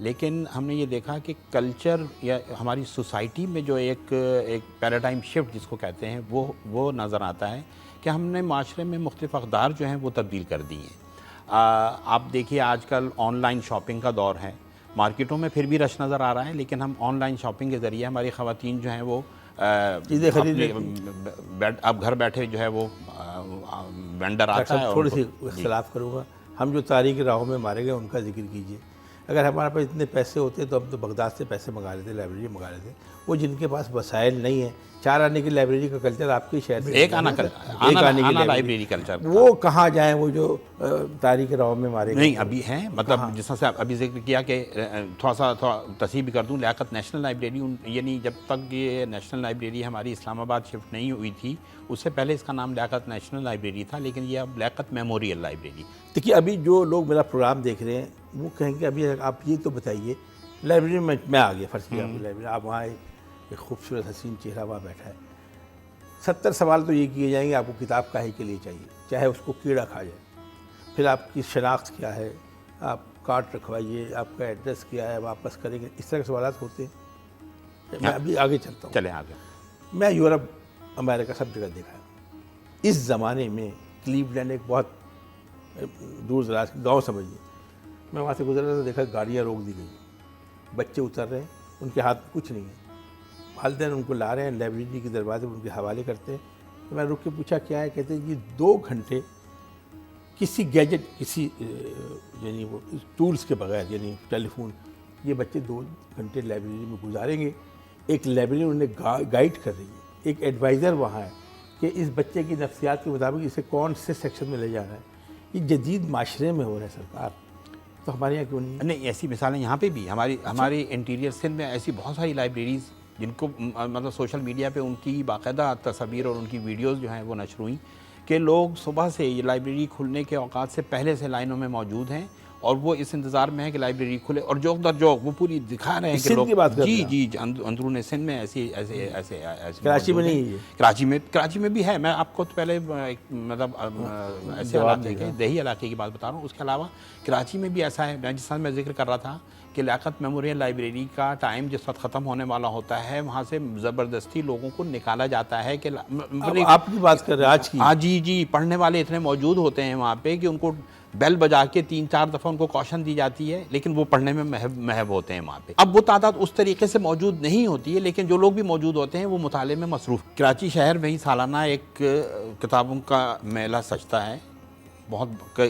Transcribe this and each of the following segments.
لیکن ہم نے یہ دیکھا کہ کلچر یا ہماری سوسائٹی میں جو ایک پیراڈائم شفٹ جس کو کہتے ہیں وہ نظر آتا ہے کہ ہم نے معاشرے میں مختلف اقدار جو ہیں وہ تبدیل کر دی ہیں. آپ دیکھیے آج کل آن لائن شاپنگ کا دور ہے. مارکیٹوں میں پھر بھی رش نظر آ رہا ہے، لیکن ہم آن لائن شاپنگ کے ذریعے ہماری خواتین جو ہیں وہ چیزیں خرید اب گھر بیٹھے جو ہے وہ وینڈر آتا ہے. تھوڑی سی اختلاف کروں گا. ہم جو تاریخی راہوں میں مارے گئے ان کا ذکر کیجیے. اگر ہمارے پاس اتنے پیسے ہوتے تو ہم تو بغداد سے پیسے منگا لیتے، لائبریری منگا لیتے. وہ جن کے پاس وسائل نہیں ہیں، 4 آنے کی لائبریری کا کلچر آپ کے شہر سے ایک آنا لائبریری کلچر، وہ کہاں جائیں وہ جو تاریخی راہوں میں مارے گئے؟ نہیں ابھی ہیں. مطلب جس طرح سے ابھی ذکر کیا کہ تھوڑا تصحیح بھی کر دوں، لیاقت نیشنل لائبریری، یعنی جب تک یہ نیشنل لائبریری ہماری اسلام آباد شفٹ نہیں ہوئی تھی اس سے پہلے اس کا نام لیاقت نیشنل لائبریری تھا، لیکن یہ اب لیاقت میموریل لائبریری. دیکھیے ابھی جو لوگ میرا پروگرام دیکھ رہے ہیں وہ کہیں گے ابھی آپ یہ تو بتائیے، لائبریری میں آ گیا، فرض کیا لائبریری، آپ وہاں ایک خوبصورت حسین چہرہ وہاں بیٹھا ہے. 70 سوال تو یہ کیے جائیں گے آپ کو کتاب کاہے کے لیے چاہیے، چاہے اس کو کیڑا کھا جائے. پھر آپ کی شناخت کیا ہے، آپ کارڈ رکھوائیے، آپ کا ایڈریس کیا ہے، واپس کریں گے، اس طرح کے سوالات ہوتے ہیں. میں ابھی آگے چلتا ہوں. چلیں آگے. میں یورپ، امریکہ سب جگہ دیکھا ہے. اس زمانے میں کلیولینڈ ایک بہت دور دراز گاؤں سمجھیے، میں وہاں سے گزر رہا تھا، دیکھا گاڑیاں روک دی گئی، بچے اتر رہے ہیں، ان کے ہاتھ میں کچھ نہیں ہے، والدین ان کو لا رہے ہیں، لائبریری کے دروازے پر ان کے حوالے کرتے ہیں. تو میں رک کے پوچھا کیا ہے، کہتے ہیں یہ 2 گھنٹے کسی گیجٹ، کسی یعنی وہ ٹولز کے بغیر، یعنی ٹیلی فون، یہ بچے 2 گھنٹے لائبریری میں گزاریں گے. ایک لائبریری انہیں گائیڈ کر رہی ہے، ایک ایڈوائزر وہاں ہے کہ اس بچے کی نفسیات کے مطابق اسے کون سے سیکشن میں لے جانا ہے. یہ جدید معاشرے میں ہو رہا ہے سرکار، تو ہمارے یہاں کیوں نہیں ہے؟ نہیں، ایسی مثالیں یہاں پہ بھی ہماری انٹیریئر سندھ میں ایسی بہت ساری لائبریریز جن کو مطلب سوشل میڈیا پہ ان کی باقاعدہ تصاویر اور ان کی ویڈیوز جو ہیں وہ نشر ہوئیں کہ لوگ صبح سے یہ لائبریری کھلنے کے اوقات سے پہلے سے لائنوں میں موجود ہیں اور وہ اس انتظار میں ہے کہ لائبریری کھلے، اور جوک در جوک وہ پوری دکھا رہے ہیں کہ لوگ جی اندرون سندھ میں ایسے کراچی میں نہیں ہے. کراچی میں بھی ہے. میں آپ کو پہلے مطلب ایسے علاقے کے دیہی علاقے کی بات بتا رہا ہوں. اس کے علاوہ کراچی میں بھی ایسا ہے. جس طرح میں ذکر کر رہا تھا کہ لیاقت میموریل لائبریری کا ٹائم جس وقت ختم ہونے والا ہوتا ہے وہاں سے زبردستی لوگوں کو نکالا جاتا ہے کہ آپ کی بات کر رہے ہیں آج کی. ہاں جی پڑھنے والے اتنے موجود ہوتے ہیں وہاں پہ کہ ان کو بیل بجا کے 3-4 دفعہ ان کو کوشن دی جاتی ہے، لیکن وہ پڑھنے میں محب ہوتے ہیں وہاں پہ. اب وہ تعداد اس طریقے سے موجود نہیں ہوتی ہے، لیکن جو لوگ بھی موجود ہوتے ہیں وہ مطالعے میں مصروف. کراچی شہر میں ہی سالانہ ایک کتابوں کا میلہ سجتا ہے. بہت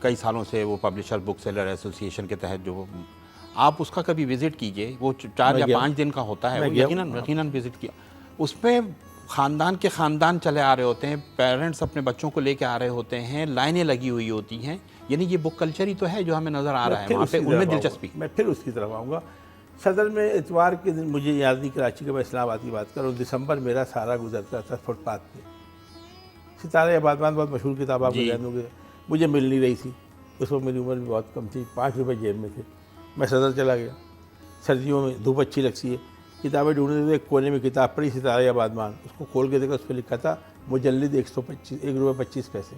کئی سالوں سے وہ پبلشر بک سیلر ایسوسی ایشن کے تحت جو آپ اس کا کبھی وزٹ کیجئے، وہ 4 یا 5 دن کا ہوتا ہے. یقیناً وزٹ کیا. اس میں خاندان کے خاندان چلے آ رہے ہوتے ہیں، پیرنٹس اپنے بچوں کو لے کے آ رہے ہوتے ہیں، لائنیں لگی ہوئی ہوتی ہیں. یعنی یہ بک کلچر ہی تو ہے جو ہمیں نظر آ رہا ہے وہاں پہ. ان میں دلچسپی. میں پھر اس کی طرف آؤں گا. صدر میں اتوار کے دن مجھے یاد نہیں، کراچی کا میں اسلام آباد کی بات کروں، دسمبر میرا سارا گزرتا تھا فٹ پاتھ پہ. ستارہ آبادمان بہت مشہور کتاب آپ کو جانو گے، مجھے مل نہیں رہی تھی. اس وقت میری عمر بھی بہت کم تھی، 5 روپے جیب میں تھے. میں صدر چلا گیا. سردیوں میں دھوپ اچھی لگتی ہے، کتابیں ڈھونڈنے تھے. ایک کونے میں کتاب پڑھی ستارہ آبادمان، اس کو کھول کے دیکھا، اس پہ لکھا تھا مجلد 1 روپے 25 پیسے.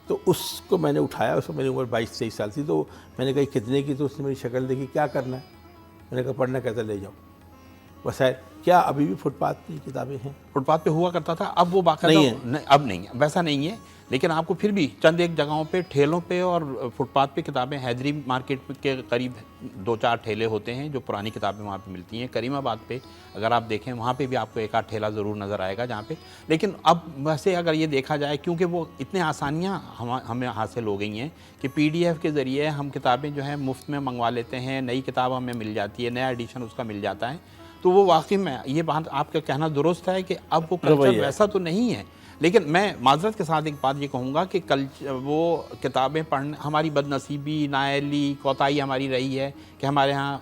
تو اس کو میں نے اٹھایا. اس وقت میری عمر 22-23 سال تھی. تو میں نے کہا کتنے کی؟ تو اس نے میری شکل دیکھی، کیا کرنا ہے؟ میں نے کہا پڑھنا. کہتا لے جاؤ. وسائل کیا ابھی بھی فٹ پاتھ پہ کتابیں ہیں؟ فٹ پاتھ پہ ہوا کرتا تھا، اب وہ باقاعدہ اب نہیں ہے، ویسا نہیں ہے. لیکن آپ کو پھر بھی چند ایک جگہوں پہ ٹھیلوں پہ اور فٹ پاتھ پہ کتابیں، حیدری مارکیٹ کے قریب 2-4 ٹھیلے ہوتے ہیں جو پرانی کتابیں وہاں پہ ملتی ہیں. کریم آباد پہ اگر آپ دیکھیں وہاں پہ بھی آپ کو 1-8 ٹھیلا ضرور نظر آئے گا جہاں پہ. لیکن اب ویسے اگر یہ دیکھا جائے، کیونکہ وہ اتنے آسانیاں ہمیں حاصل ہو گئی ہیں کہ PDF کے ذریعے ہم کتابیں جو ہیں مفت میں منگوا لیتے ہیں. نئی کتاب ہمیں مل جاتی ہے، نیا ایڈیشن اس کا مل جاتا ہے. تو وہ واقعی میں یہ بات آپ کا کہنا درست ہے کہ اب وہ کلچر ویسا تو نہیں ہے. لیکن میں معذرت کے ساتھ ایک بات یہ کہوں گا کہ وہ کتابیں پڑھنے، ہماری بد نصیبی، نااہلی، کوتاہی ہماری رہی ہے کہ ہمارے ہاں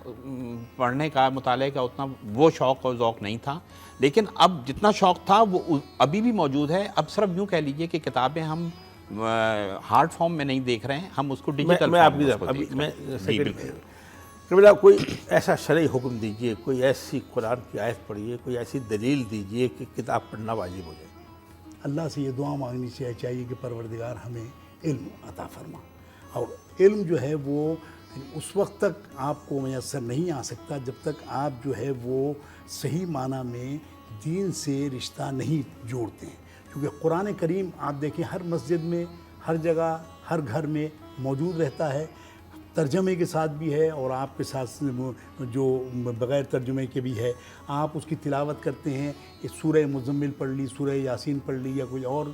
پڑھنے کا، مطالعے کا اتنا وہ شوق اور ذوق نہیں تھا. لیکن اب جتنا شوق تھا وہ ابھی بھی موجود ہے. اب صرف یوں کہہ لیجئے کہ کتابیں ہم ہارڈ فارم میں نہیں دیکھ رہے ہیں، ہم اس کو ڈیجیٹل میں کوئی ایسا شرعی حکم دیجئے، کوئی ایسی قرآن کی آیت پڑھیے، کوئی ایسی دلیل دیجئے کہ کتاب پڑھنا واجب ہو جائے. اللہ سے یہ دعا مانگنی چاہیے کہ پروردگار ہمیں علم عطا فرما. اور علم جو ہے وہ اس وقت تک آپ کو میسر نہیں آ سکتا جب تک آپ جو ہے وہ صحیح معنی میں دین سے رشتہ نہیں جوڑتے ہیں، کیونکہ قرآن کریم آپ دیکھیں ہر مسجد میں، ہر جگہ، ہر گھر میں موجود رہتا ہے، ترجمے کے ساتھ بھی ہے اور آپ کے ساتھ جو بغیر ترجمے کے بھی ہے۔ آپ اس کی تلاوت کرتے ہیں، سورہ مزمل پڑھ لی، سورہ یاسین پڑھ لی، یا کوئی اور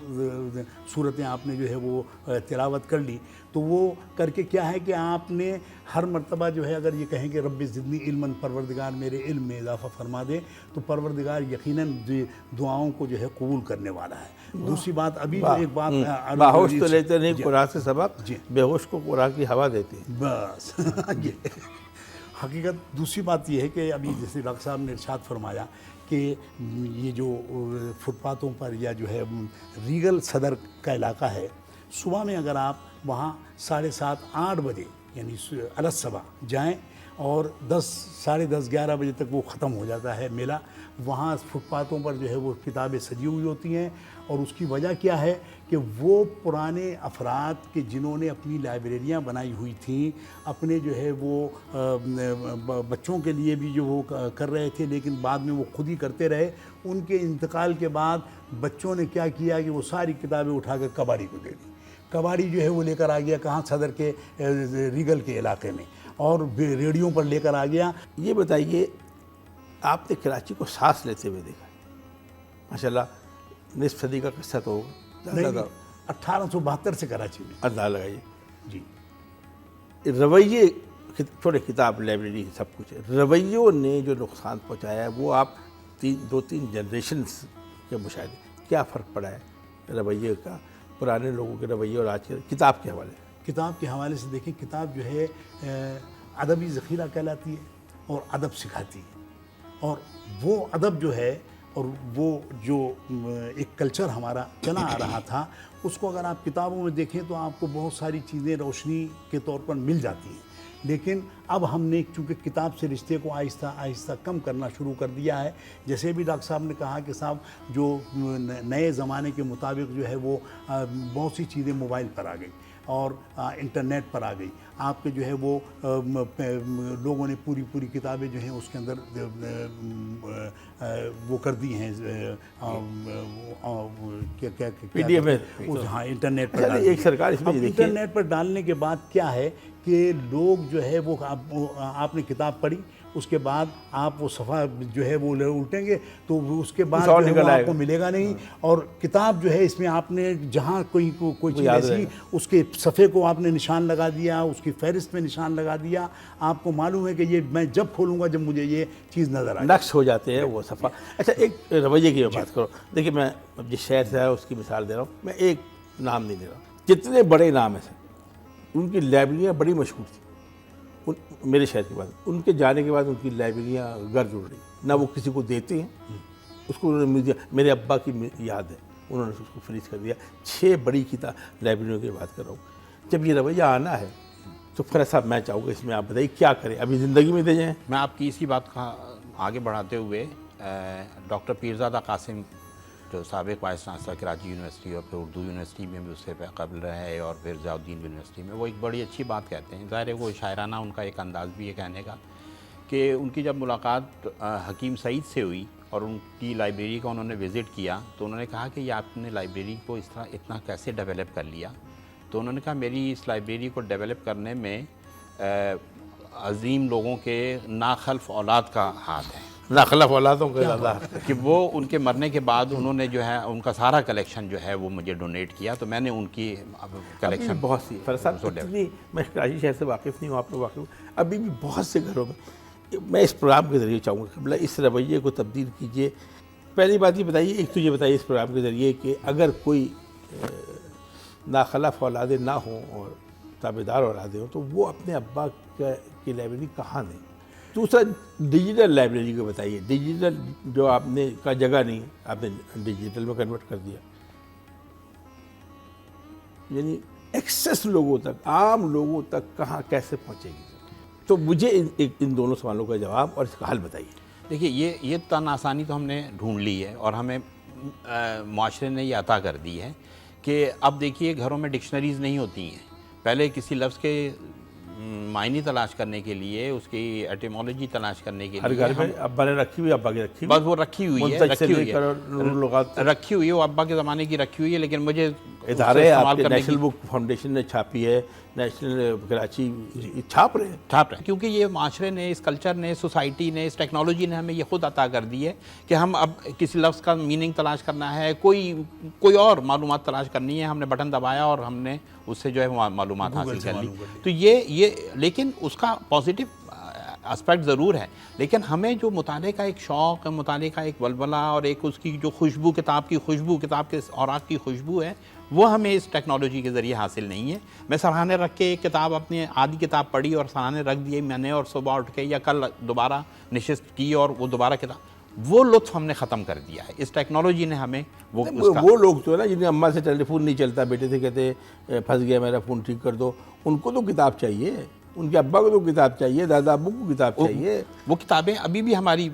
صورتیں آپ نے جو ہے وہ تلاوت کر لی، تو وہ کر کے کیا ہے کہ آپ نے ہر مرتبہ جو ہے اگر یہ کہیں کہ رب زدنی علما، پروردگار میرے علم میں اضافہ فرما دے، تو پروردگار یقیناً دعاؤں کو جو ہے قبول کرنے والا ہے۔ دوسری بات ابھی جو ایک بات باہوش تو لیتے نہیں قرآن سے سبق، بے ہوش کو قرآن کی ہوا دیتی ہے۔ بس حقیقت دوسری بات یہ ہے کہ ابھی جیسے ڈاکٹر صاحب نے ارشاد فرمایا کہ یہ جو فٹ پاتھوں پر یا جو ہے ریگل صدر کا علاقہ ہے، صبح میں اگر آپ وہاں 7:30 8 بجے یعنی علی الصبح جائیں اور 10 ساڑھے 10 11 بجے تک وہ ختم ہو جاتا ہے میلہ، وہاں فٹ پاتھوں پر جو ہے وہ کتابیں سجی ہوئی ہوتی ہیں، اور اس کی وجہ کیا ہے کہ وہ پرانے افراد کے جنہوں نے اپنی لائبریریاں بنائی ہوئی تھیں، اپنے جو ہے وہ بچوں کے لیے بھی جو وہ کر رہے تھے لیکن بعد میں وہ خود ہی کرتے رہے، ان کے انتقال کے بعد بچوں نے کیا کیا کہ وہ ساری کتابیں اٹھا کر کباڑی کو دے دی۔ کباڑی جو ہے وہ لے کر آ گیا کہاں؟ صدر کے ریگل کے علاقے میں، اور ریڈیو پر لے کر آ گیا۔ یہ بتائیے، آپ نے کراچی کو سانس لیتے ہوئے دیکھا، ماشاءاللہ نصف صدی کا قصہ تو ہوگا، نہیں 1872 سے کراچی میں۔ اندازہ لگائیے جی رویے، چھوڑے کتاب لائبریری سب کچھ ہے، رویوں نے جو نقصان پہنچایا ہے وہ آپ 2-3 جنریشنز کے مشاہدے، کیا فرق پڑا ہے رویے کا، پرانے لوگوں کے رویے اور آج کے کتاب کے حوالے؟ کتاب کے حوالے سے دیکھیں، کتاب جو ہے ادبی ذخیرہ کہلاتی ہے اور ادب سکھاتی ہے، اور وہ ادب جو ہے اور وہ جو ایک کلچر ہمارا چلا آ رہا تھا، اس کو اگر آپ کتابوں میں دیکھیں تو آپ کو بہت ساری چیزیں روشنی کے طور پر مل جاتی ہیں، لیکن اب ہم نے چونکہ کتاب سے رشتے کو آہستہ آہستہ کم کرنا شروع کر دیا ہے۔ جیسے بھی ڈاکٹر صاحب نے کہا کہ صاحب جو نئے زمانے کے مطابق جو ہے وہ بہت سی چیزیں موبائل پر آ گئی اور انٹرنیٹ پر آ گئی، آپ کے جو ہے وہ لوگوں نے پوری کتابیں جو ہیں اس کے اندر وہ کر دی ہیں، ہاں انٹرنیٹ پر ڈال دی۔ ایک سرکار اس میں اب انٹرنیٹ پر ڈالنے کے بعد کیا ہے کہ لوگ جو ہے وہ آپ نے کتاب پڑھی، اس کے بعد آپ وہ صفحہ جو ہے وہ الٹیں گے تو اس کے بعد جو ہے وہ آپ کو ملے گا نہیں، اور کتاب جو ہے اس میں آپ نے جہاں کوئی چیز ایسی، اس کے صفحے کو آپ نے نشان لگا دیا، اس کی فہرست میں نشان لگا دیا، آپ کو معلوم ہے کہ یہ میں جب کھولوں گا جب مجھے یہ چیز نظر آئے، نقش ہو جاتے ہیں وہ صفحہ۔ اچھا ایک رویے کی بات کرو، دیکھیے میں جس شہر سے ہے اس کی مثال دے رہا ہوں، میں ایک نام نہیں دے رہا ہوں، جتنے بڑے نام ہیں سر ان کی لائبریریاں بڑی مشہور تھیں، میرے شہر کے بعد ان کے جانے کے بعد ان کی لائبریریاں گرد اڑ رہی، نہ وہ کسی کو دیتے ہیں، اس کو انہوں نے میرے ابا کی یاد ہے انہوں نے اس کو فریز کر دیا۔ 6 بڑی لائبریریوں کی بات کر رہا ہوں۔ جب یہ رویہ آنا ہے تو فرید صاحب میں چاہوں گا اس میں آپ بتائیے کیا کریں، ابھی زندگی میں دے جائیں؟ میں آپ کی اسی بات کا آگے بڑھاتے ہوئے ڈاکٹر پیرزادہ قاسم جو سابق وائس چانسلر کراچی یونیورسٹی اور پھر اردو یونیورسٹی میں بھی اس سے قبل رہے اور پھر ضیاء الدین یونیورسٹی میں، وہ ایک بڑی اچھی بات کہتے ہیں، ظاہر ہے وہ شاعرانہ ان کا ایک انداز بھی ہے کہنے کا، کہ ان کی جب ملاقات حکیم سعید سے ہوئی اور ان کی لائبریری کا انہوں نے وزٹ کیا تو انہوں نے کہا کہ یہ آپ نے لائبریری کو اس طرح اتنا کیسے ڈیولپ کر لیا؟ تو انہوں نے کہا میری اس لائبریری کو ڈیولپ کرنے میں عظیم لوگوں کے ناخلف اولاد کا ہاتھ ہے، ناخلف اولادوں کے کہ وہ ان کے مرنے کے بعد انہوں نے جو ہے ان کا سارا کلیکشن جو ہے وہ مجھے ڈونیٹ کیا، تو میں نے ان کی کلیکشن بہت سی فرید صاحب اتنی، میں کراچی شہر سے واقف نہیں ہوں، آپ لوگ واقف ہوں، ابھی بھی بہت سے گھروں میں میں اس پروگرام کے ذریعے چاہوں گا کہ اس رویے کو تبدیل کیجیے۔ پہلی بات یہ بتائیے، ایک تو یہ بتائیے اس پروگرام کے ذریعے کہ اگر کوئی ناخلف اولادیں نہ ہوں اور تابعدار اولادیں ہوں تو وہ اپنے ابا کی لائبریری کہاں دیں؟ دوسرا ڈیجیٹل لائبریری کو بتائیے، ڈیجیٹل جو آپ نے کا جگہ نہیں آپ نے ڈیجیٹل میں کنورٹ کر دیا، یعنی ایکسیس لوگوں تک، عام لوگوں تک کہاں کیسے پہنچے گی؟ تو مجھے ان دونوں سوالوں کا جواب اور اس کا حل بتائیے۔ دیکھیے یہ تن آسانی تو ہم نے ڈھونڈ لی ہے اور ہمیں معاشرے نے یہ عطا کر دی ہے کہ اب دیکھیے گھروں میں ڈکشنریز نہیں ہوتی ہیں، پہلے کسی لفظ کے معنی تلاش کرنے کے لیے، اس کی ایٹیمولوجی تلاش کرنے کے ہر لیے گھر میں ابا نے رکھی ہوئی، ابا کی رکھی بس وہ رکھی ہوئی ہے، منتج سے لے کر نور اللغات رکھی ہوئی ہے، وہ ابا کے زمانے کی رکھی ہوئی ہے، لیکن مجھے ادارے آپ کے نیشنل بک فاؤنڈیشن نے چھاپی ہے، نیشنل کراچی چھاپ رہے ہیں. چھاپ رہے ہیں، کیونکہ یہ معاشرے نے، اس کلچر نے، سوسائٹی نے، اس ٹیکنالوجی نے ہمیں یہ خود عطا کر دی ہے کہ ہم اب کسی لفظ کا میننگ تلاش کرنا ہے، کوئی اور معلومات تلاش کرنی ہے، ہم نے بٹن دبایا اور ہم نے اس سے جو ہے معلومات حاصل کر لی. تو یہ لیکن اس کا پازیٹیو اسپیکٹ ضرور ہے، لیکن ہمیں جو مطالعے کا ایک شوق، مطالعے کا ایک ولولہ اور ایک اس کی جو خوشبو، کتاب کی خوشبو، کتاب کے اوراق کی خوشبو ہے، وہ ہمیں اس ٹیکنالوجی کے ذریعے حاصل نہیں ہے. میں سرہانے رکھ کے ایک کتاب، اپنی آدھی کتاب پڑھی اور سرہانے رکھ دیے میں نے، اور صبح اٹھ کے یا کل دوبارہ نشست کی اور وہ دوبارہ کتاب، وہ لطف ہم نے ختم کر دیا ہے. اس ٹیکنالوجی نے ہمیں وہ لوگ تو ہے نا جنہیں اماں سے ٹیلی فون نہیں چلتا، بیٹے سے کہتے پھنس گیا میرا فون ٹھیک کر دو، ان کو تو کتاب چاہیے، ان کے ابا کو تو کتاب چاہیے، دادا ابو کو کتاب چاہیے. وہ کتابیں ابھی بھی ہماری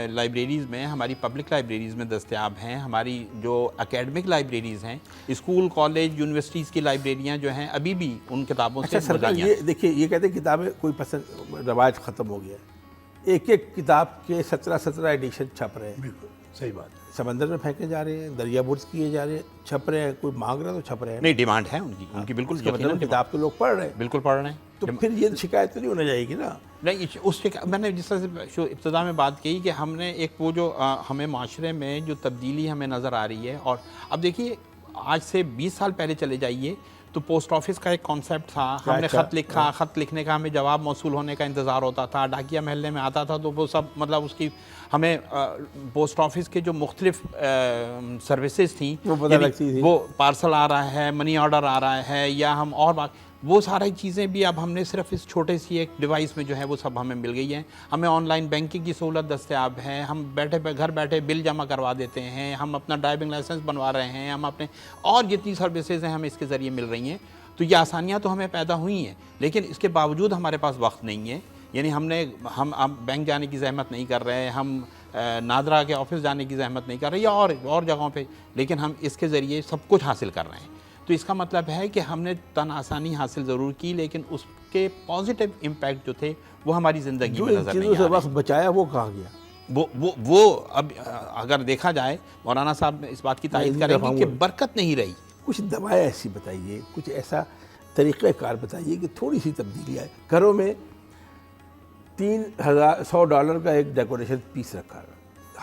لائبریریز میں، ہماری پبلک لائبریریز میں دستیاب ہیں. ہماری جو اکیڈمک لائبریریز ہیں، اسکول، کالج، یونیورسٹیز کی لائبریریاں جو ہیں، ابھی بھی ان کتابوں سے سرکار یہ دیکھیے، یہ کہتے ہیں کتابیں کوئی پسند رواج ختم ہو گیا ہے. ایک کتاب کے 17 ایڈیشن چھپ رہے ہیں. بالکل صحیح بات ہے. سمندر میں پھینکے جا رہے ہیں، دریا برز کیے جا رہے ہیں، چھپ رہے ہیں. کوئی مانگ رہا تو چھپ رہے ہیں. نہیں، ڈیمانڈ ہے ان کی بالکل. کتاب تو لوگ پڑھ رہے ہیں، بالکل پڑھ رہے ہیں. تو پھر یہ شکایت تو نہیں ہونا چاہیے گی نا. نہیں، اس سے میں نے جس طرح سے ابتدا میں بات کی کہ ہم نے ایک وہ جو ہمیں معاشرے میں جو تبدیلی ہمیں نظر آ رہی ہے، اور اب دیکھیے آج سے 20 سال پہلے چلے جائیے تو پوسٹ آفس کا ایک کانسیپٹ تھا. ہم نے خط لکھا، خط لکھنے کا ہمیں جواب موصول ہونے کا انتظار ہوتا تھا. ڈاکیہ محلے میں آتا تھا تو وہ سب مطلب اس کی ہمیں پوسٹ آفس کے جو مختلف سروسز تھیں، وہ پارسل آ رہا ہے، منی آرڈر آ رہا ہے، یا ہم اور بات، وہ ساری چیزیں بھی اب ہم نے صرف اس چھوٹے سی ایک ڈیوائس میں جو ہے وہ سب ہمیں مل گئی ہیں. ہمیں آن لائن بینکنگ کی سہولت دستیاب ہے، ہم گھر بیٹھے بل جمع کروا دیتے ہیں، ہم اپنا ڈرائیونگ لائسنس بنوا رہے ہیں، ہم اپنے اور جتنی سروسز ہیں ہمیں اس کے ذریعے مل رہی ہیں. تو یہ آسانیاں تو ہمیں پیدا ہوئی ہیں، لیکن اس کے باوجود ہمارے پاس وقت نہیں ہے. یعنی ہم اب بینک جانے کی زحمت نہیں کر رہے، ہم نادرا کے آفس جانے کی زحمت نہیں کر رہے، یا اور جگہوں پہ، لیکن ہم اس کے ذریعے سب کچھ حاصل کر رہے ہیں. تو اس کا مطلب ہے کہ ہم نے تن آسانی حاصل ضرور کی، لیکن اس کے پازیٹیو امپیکٹ جو تھے وہ ہماری زندگی میں نظر نہیں آ رہے. وقت بچایا وہ کہاں گیا؟ وہ اب اگر دیکھا جائے، مولانا صاحب اس بات کی تائید کریں گے کہ برکت نہیں رہی. کچھ دوائیں ایسی بتائیے، کچھ ایسا طریقہ کار بتائیے کہ تھوڑی سی تبدیلی آئے. گھروں میں $100 کا ایک ڈیکوریشن پیس رکھا ہے،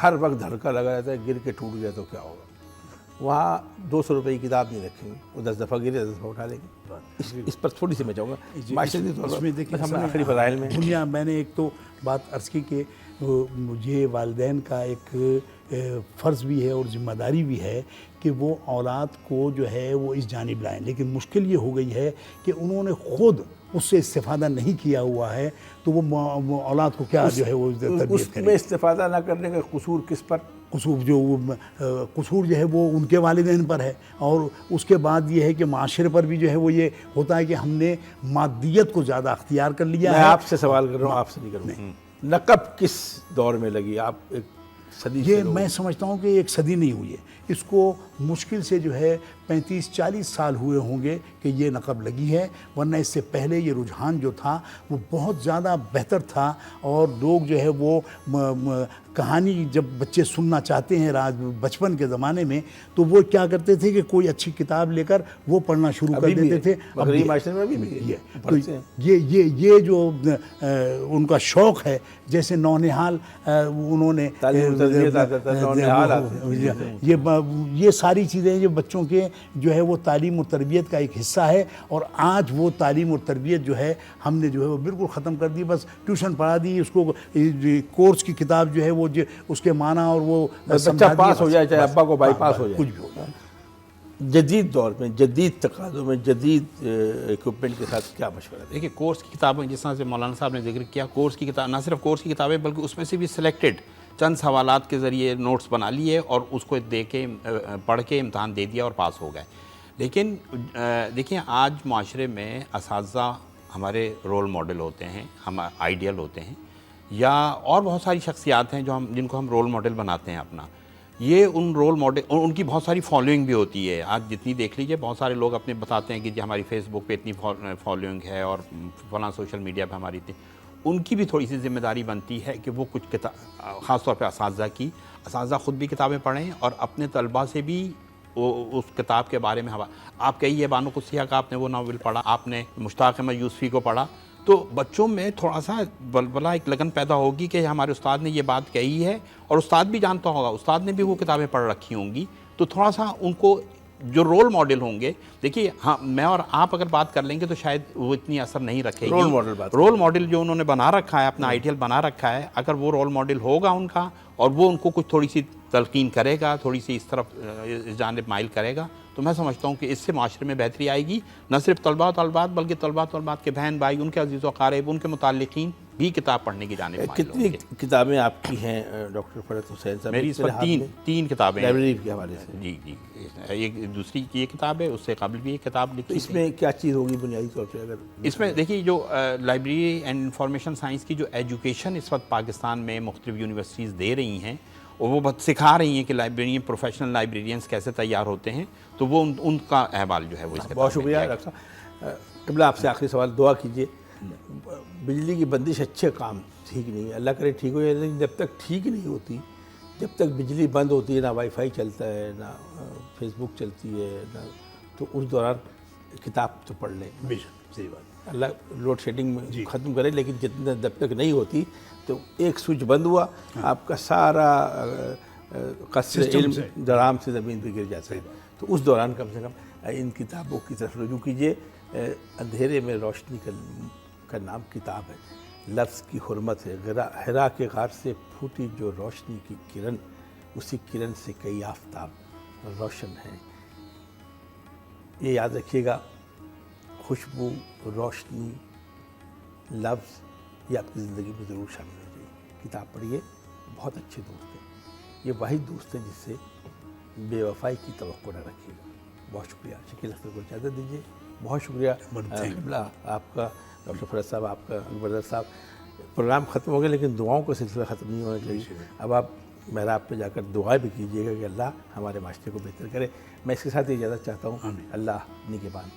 ہر وقت دھڑکا لگا رہتا ہے، گر کے ٹوٹ گیا تو کیا ہوگا. وہاں 200 روپے کی کتاب نہیں رکھیں گے، وہ 10 دفعہ گرے 10 دفعہ اٹھا لیں گے. اس پر تھوڑی سی میں چاہوں گا معاشرتی طور پر آخری فضائل میں دنیا. میں نے ایک تو بات عرض کی کہ یہ والدین کا ایک فرض بھی ہے اور ذمہ داری بھی ہے کہ وہ اولاد کو جو ہے وہ اس جانب لائیں. لیکن مشکل یہ ہو گئی ہے کہ انہوں نے خود اس سے استفادہ نہیں کیا ہوا ہے، تو وہ اولاد کو کیا جو ہے وہ تربیت کریں. اس میں استفادہ نہ کرنے کا قصور کس پر؟ قصور جو ہے وہ ان کے والدین پر ہے، اور اس کے بعد یہ ہے کہ معاشرے پر بھی جو ہے وہ یہ ہوتا ہے کہ ہم نے مادیت کو زیادہ اختیار کر لیا ہے. میں آپ سے سوال کر رہا ہوں، آپ سے نہیں کروں. نقب کس دور میں لگی؟ آپ ایک صدی سے میں سمجھتا ہوں کہ ایک صدی نہیں ہوئی ہے، اس کو مشکل سے جو ہے 35-40 سال ہوئے ہوں گے کہ یہ نقب لگی ہے. ورنہ اس سے پہلے یہ رجحان جو تھا وہ بہت زیادہ بہتر تھا، اور لوگ جو ہے وہ کہانی جب بچے سننا چاہتے ہیں بچپن کے زمانے میں، تو وہ کیا کرتے تھے کہ کوئی اچھی کتاب لے کر وہ پڑھنا شروع کر دیتے تھے. یہ جو ان کا شوق ہے، جیسے نونہال انہوں نے یہ ساری چیزیں جو بچوں کے جو ہے وہ تعلیم و تربیت کا ایک حصہ ہے. اور آج وہ تعلیم اور تربیت جو ہے ہم نے جو ہے وہ بالکل ختم کر دی. بس ٹیوشن پڑھا دی، اس کو کورس کی کتاب جو ہے وہ اس کے معنی اور وہ بچہ پاس ہو جائے، چاہے ابا کو بائی پاس ہو جائے. کچھ بھی ہو جائے. جدید دور میں، جدید تقاضوں میں، جدید ایکوپمنٹ کے ساتھ کیا مشورہ ہے؟ دیکھیے، کورس کی کتابیں جس طرح سے مولانا صاحب نے ذکر کیا، کورس کی کتاب، نہ صرف کورس کی کتابیں بلکہ اس میں سے بھی سلیکٹڈ چند سوالات کے ذریعے نوٹس بنا لیے اور اس کو دے کے پڑھ کے امتحان دے دیا اور پاس ہو گئے. لیکن دیکھیں، آج معاشرے میں اساتذہ ہمارے رول ماڈل ہوتے ہیں، ہم آئیڈیل ہوتے ہیں، یا اور بہت ساری شخصیات ہیں جن کو ہم رول ماڈل بناتے ہیں اپنا. یہ ان رول ماڈل، ان کی بہت ساری فالوئنگ بھی ہوتی ہے. آج جتنی دیکھ لیجیے بہت سارے لوگ اپنے بتاتے ہیں کہ جی ہماری فیس بک پہ اتنی فالوئنگ ہے اور فلاں سوشل میڈیا پہ ہماری اتنی. ان کی بھی تھوڑی سی ذمہ داری بنتی ہے کہ وہ کچھ خاص طور پہ اساتذہ خود بھی کتابیں پڑھیں اور اپنے طلباء سے بھی اس کتاب کے بارے میں آپ کہیے بانو قدسیہ کا آپ نے وہ ناول پڑھا، آپ نے مشتاق احمد یوسفی کو پڑھا، تو بچوں میں تھوڑا سا بلبلہ ایک لگن پیدا ہوگی کہ ہمارے استاد نے یہ بات کہی ہے، اور استاد بھی جانتا ہوگا، استاد نے بھی وہ کتابیں پڑھ رکھی ہوں گی. تو تھوڑا سا ان کو جو رول ماڈل ہوں گے، دیکھیے ہاں میں اور آپ اگر بات کر لیں گے تو شاید وہ اتنی اثر نہیں رکھے گی. رول ماڈل جو انہوں نے بنا رکھا ہے، اپنا آئیڈیل بنا رکھا ہے، اگر وہ رول ماڈل ہوگا ان کا اور وہ ان کو کچھ تھوڑی سی تلقین کرے گا، تھوڑی سی اس طرف اس جانب مائل کرے گا، تو میں سمجھتا ہوں کہ اس سے معاشرے میں بہتری آئے گی. نہ صرف طلباء و طالبات بلکہ طلباء و طالبات کے بہن بھائی، ان کے عزیز و اقارب، ان کے متعلقین بھی کتاب پڑھنے کی جانب مائل ہوں گے. کتنی کتابیں آپ کی ہیں ڈاکٹر فرحت حسین صاحب؟ میری اس وقت تین کتابیں ہیں لائبریری کے حوالے سے. جی. ایک دوسری یہ کتاب ہے، اس سے قبل بھی ایک کتاب لکھی. اس میں کیا چیز ہوگی بنیادی طور پہ؟ اگر اس میں دیکھیے جو لائبریری اینڈ انفارمیشن سائنس کی جو ایجوکیشن اس وقت پاکستان میں مختلف یونیورسٹیز دے رہی ہیں، اور وہ بہت سکھا رہی ہیں کہ لائبریرین پروفیشنل لائبریرینس کیسے تیار ہوتے ہیں، تو وہ ان کا احوال جو ہے وہ اس کے بہت شکریہ ڈاکٹر صاحب. قبلہ آپ سے آخری سوال، دعا کیجیے. بجلی کی بندش اچھے کام ٹھیک نہیں ہے، اللہ کرے ٹھیک ہو جائے، لیکن جب تک ٹھیک نہیں ہوتی، جب تک بجلی بند ہوتی ہے، نہ وائی فائی چلتا ہے، نہ فیس بک چلتی ہے، نہ تو اس دوران کتاب تو پڑھ لیں. بے شک صحیح بات. اللہ لوڈ شیڈنگ میں ختم کرے، لیکن جتنا جب تک نہیں ہوتی تو ایک سوئچ بند ہوا، آپ کا سارا قصر علم درام سے زمین پہ گر جاتا ہے. تو اس دوران کم سے کم ان کتابوں کی طرف رجوع کیجیے. اندھیرے میں روشنی کا نام کتاب ہے، لفظ کی حرمت ہے. حرا کے غار سے پھوٹی جو روشنی کی کرن، اسی کرن سے کئی آفتاب روشن ہیں. یہ یاد رکھیے گا، خوشبو، روشنی، لفظ یہ آپ کی زندگی میں ضرور شامل ہو جائے. کتاب پڑھیے، بہت اچھے دوست ہیں. یہ واحد دوست ہیں جس سے بے وفائی کی توقع نہ رکھیے گا. بہت شکریہ. شکیل اختر کو اجازت دیجیے. بہت شکریہ آپ کا ڈاکٹر فرحت صاحب، آپ کا اکبر صاحب. پروگرام ختم ہو گیا لیکن دعاؤں کا سلسلہ ختم نہیں ہونا چاہیے. اب آپ محراب پہ جا کر دعا بھی کیجیے گا کہ اللہ ہمارے معاشرے کو بہتر کرے. میں اس کے ساتھ اجازت چاہتا ہوں. اللہ نگہبان.